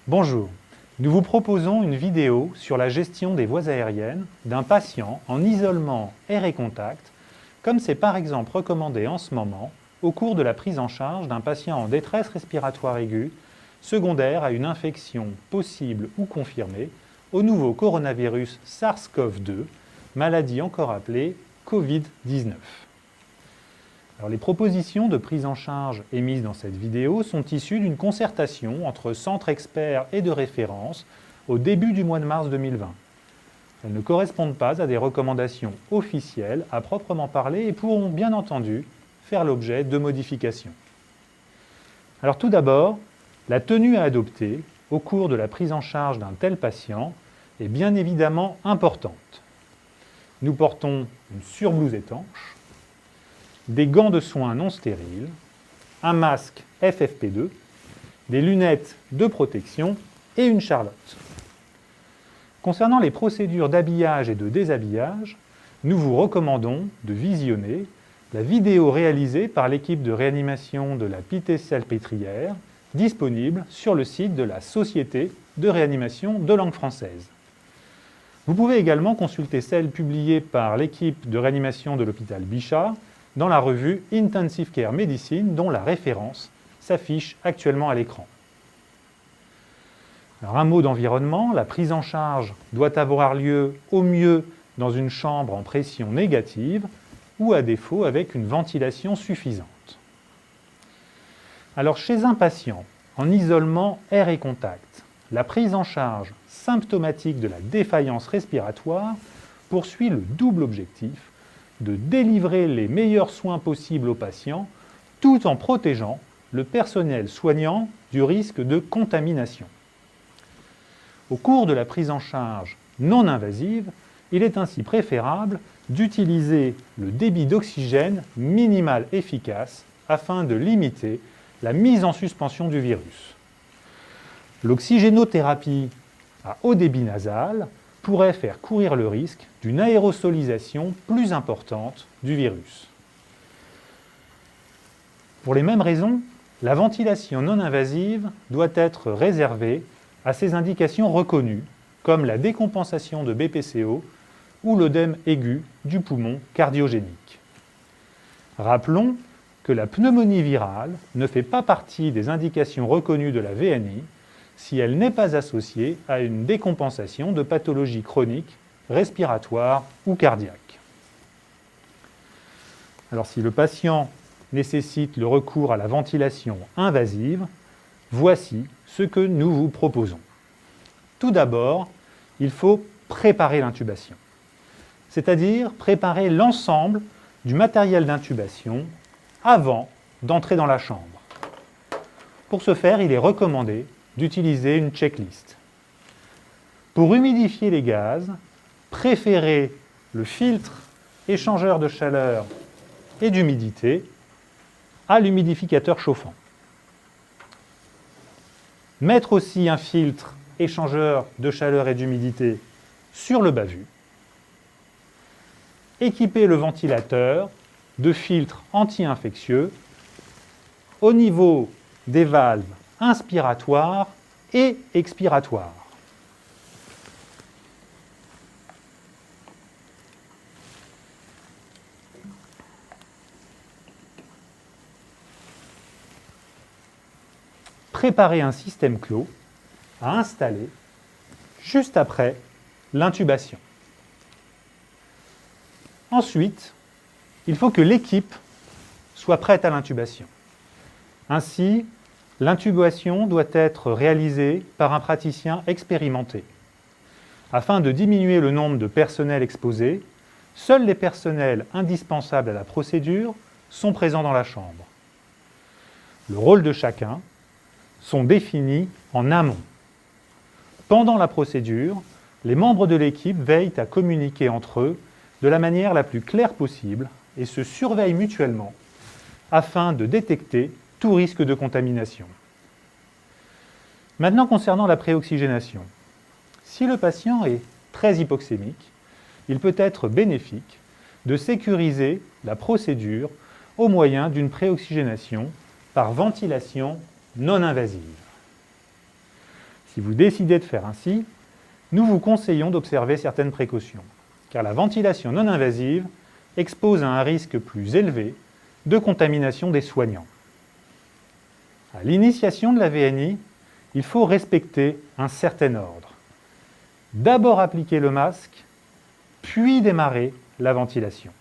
Bonjour, nous vous proposons une vidéo sur la gestion des voies aériennes d'un patient en isolement air et contact, comme c'est par exemple recommandé en ce moment au cours de la prise en charge d'un patient en détresse respiratoire aiguë, secondaire à une infection possible ou confirmée au nouveau coronavirus SARS-CoV-2, maladie encore appelée Covid-19. Alors, les propositions de prise en charge émises dans cette vidéo sont issues d'une concertation entre centres experts et de référence au début du mois de mars 2020. Elles ne correspondent pas à des recommandations officielles à proprement parler et pourront bien entendu faire l'objet de modifications. Alors tout d'abord, la tenue à adopter au cours de la prise en charge d'un tel patient est bien évidemment importante. Nous portons une surblouse étanche, des gants de soins non stériles, un masque FFP2, des lunettes de protection et une charlotte. Concernant les procédures d'habillage et de déshabillage, nous vous recommandons de visionner la vidéo réalisée par l'équipe de réanimation de la Pitié-Salpêtrière, disponible sur le site de la Société de réanimation de langue française. Vous pouvez également consulter celle publiée par l'équipe de réanimation de l'hôpital Bichat dans la revue Intensive Care Medicine, dont la référence s'affiche actuellement à l'écran. Alors, un mot d'environnement, la prise en charge doit avoir lieu au mieux dans une chambre en pression négative ou à défaut avec une ventilation suffisante. Alors chez un patient en isolement air et contact, la prise en charge symptomatique de la défaillance respiratoire poursuit le double objectif de délivrer les meilleurs soins possibles aux patients tout en protégeant le personnel soignant du risque de contamination. Au cours de la prise en charge non invasive, il est ainsi préférable d'utiliser le débit d'oxygène minimal efficace afin de limiter la mise en suspension du virus. L'oxygénothérapie à haut débit nasal pourrait faire courir le risque d'une aérosolisation plus importante du virus. Pour les mêmes raisons, la ventilation non invasive doit être réservée à ces indications reconnues, comme la décompensation de BPCO ou l'œdème aigu du poumon cardiogénique. Rappelons que la pneumonie virale ne fait pas partie des indications reconnues de la VNI si elle n'est pas associée à une décompensation de pathologies chroniques, respiratoires ou cardiaques. Alors si le patient nécessite le recours à la ventilation invasive, voici ce que nous vous proposons. Tout d'abord, il faut préparer l'intubation, c'est-à-dire préparer l'ensemble du matériel d'intubation avant d'entrer dans la chambre. Pour ce faire, il est recommandé d'utiliser une checklist. Pour humidifier les gaz, préférez le filtre échangeur de chaleur et d'humidité à l'humidificateur chauffant. Mettre aussi un filtre échangeur de chaleur et d'humidité sur le bas-vu. Équiper le ventilateur de filtres anti-infectieux au niveau des valves inspiratoires et expiratoires. Préparer un système clos à installer juste après l'intubation. Ensuite, il faut que l'équipe soit prête à l'intubation. Ainsi, l'intubation doit être réalisée par un praticien expérimenté. Afin de diminuer le nombre de personnels exposés, seuls les personnels indispensables à la procédure sont présents dans la chambre. Le rôle de chacun sont définis en amont. Pendant la procédure, les membres de l'équipe veillent à communiquer entre eux de la manière la plus claire possible et se surveillent mutuellement afin de détecter tout risque de contamination. Maintenant, concernant la préoxygénation. Si le patient est très hypoxémique, il peut être bénéfique de sécuriser la procédure au moyen d'une préoxygénation par ventilation non invasive. Si vous décidez de faire ainsi, nous vous conseillons d'observer certaines précautions, car la ventilation non invasive expose à un risque plus élevé de contamination des soignants. À l'initiation de la VNI, il faut respecter un certain ordre. D'abord appliquer le masque, puis démarrer la ventilation.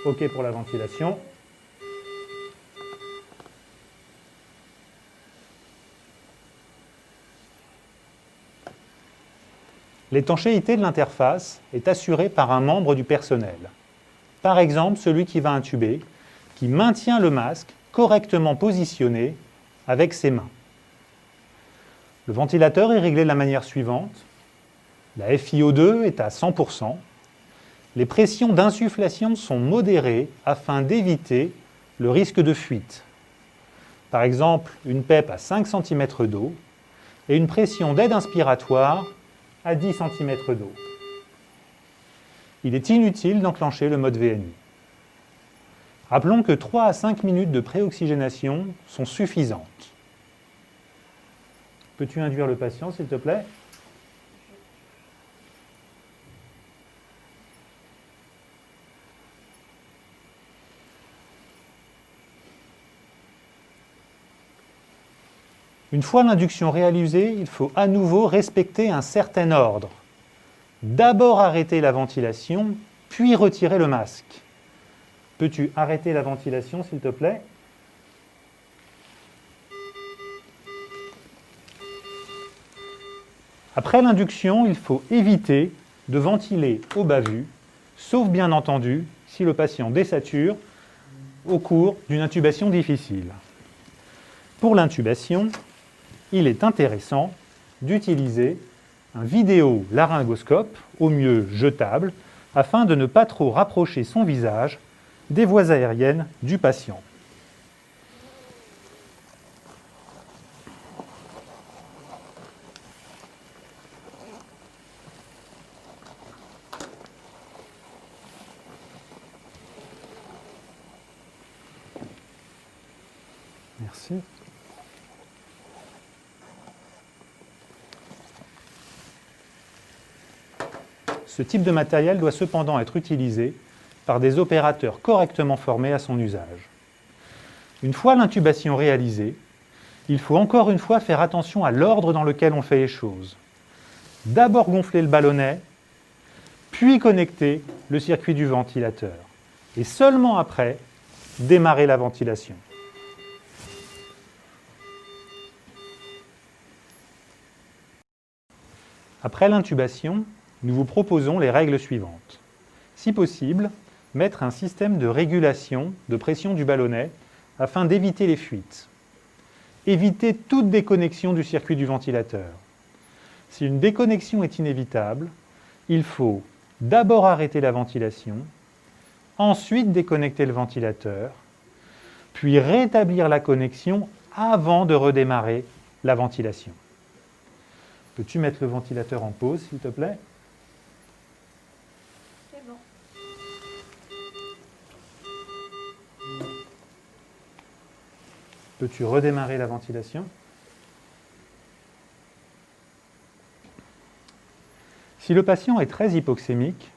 OK pour la ventilation. L'étanchéité de l'interface est assurée par un membre du personnel. Par exemple, celui qui va intuber, qui maintient le masque correctement positionné avec ses mains. Le ventilateur est réglé de la manière suivante. La FiO2 est à 100%. Les pressions d'insufflation sont modérées afin d'éviter le risque de fuite. Par exemple, une PEP à 5 cm d'eau et une pression d'aide inspiratoire à 10 cm d'eau. Il est inutile d'enclencher le mode VNI. Rappelons que 3 à 5 minutes de préoxygénation sont suffisantes. Peux-tu induire le patient, s'il te plaît ? Une fois l'induction réalisée, il faut à nouveau respecter un certain ordre. D'abord arrêter la ventilation, puis retirer le masque. Peux-tu arrêter la ventilation, s'il te plaît ? Après l'induction, il faut éviter de ventiler au bas-vu, sauf bien entendu si le patient désature au cours d'une intubation difficile. Pour l'intubation, il est intéressant d'utiliser un vidéo-laryngoscope, au mieux jetable, afin de ne pas trop rapprocher son visage des voies aériennes du patient. Merci. Ce type de matériel doit cependant être utilisé par des opérateurs correctement formés à son usage. Une fois l'intubation réalisée, il faut encore une fois faire attention à l'ordre dans lequel on fait les choses. D'abord gonfler le ballonnet, puis connecter le circuit du ventilateur. Et seulement après, démarrer la ventilation. Après l'intubation, nous vous proposons les règles suivantes. Si possible, mettre un système de régulation de pression du ballonnet afin d'éviter les fuites. Éviter toute déconnexion du circuit du ventilateur. Si une déconnexion est inévitable, il faut d'abord arrêter la ventilation, ensuite déconnecter le ventilateur, puis rétablir la connexion avant de redémarrer la ventilation. Peux-tu mettre le ventilateur en pause, s'il te plaît ? C'est bon. Peux-tu redémarrer la ventilation ? Si le patient est très hypoxémique,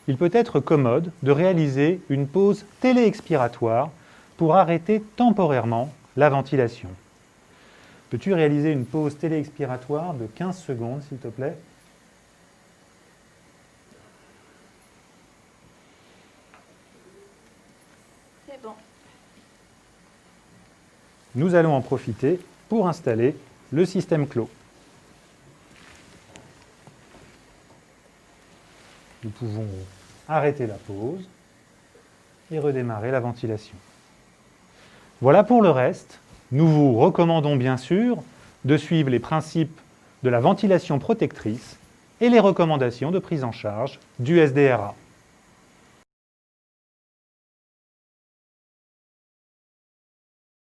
il peut être commode de réaliser une pause téléexpiratoire pour arrêter temporairement la ventilation. Peux-tu réaliser une pause téléexpiratoire de 15 secondes, s'il te plaît ? C'est bon. Nous allons en profiter pour installer le système clos. Nous pouvons arrêter la pause et redémarrer la ventilation. Voilà pour le reste. Nous vous recommandons bien sûr de suivre les principes de la ventilation protectrice et les recommandations de prise en charge du SDRA.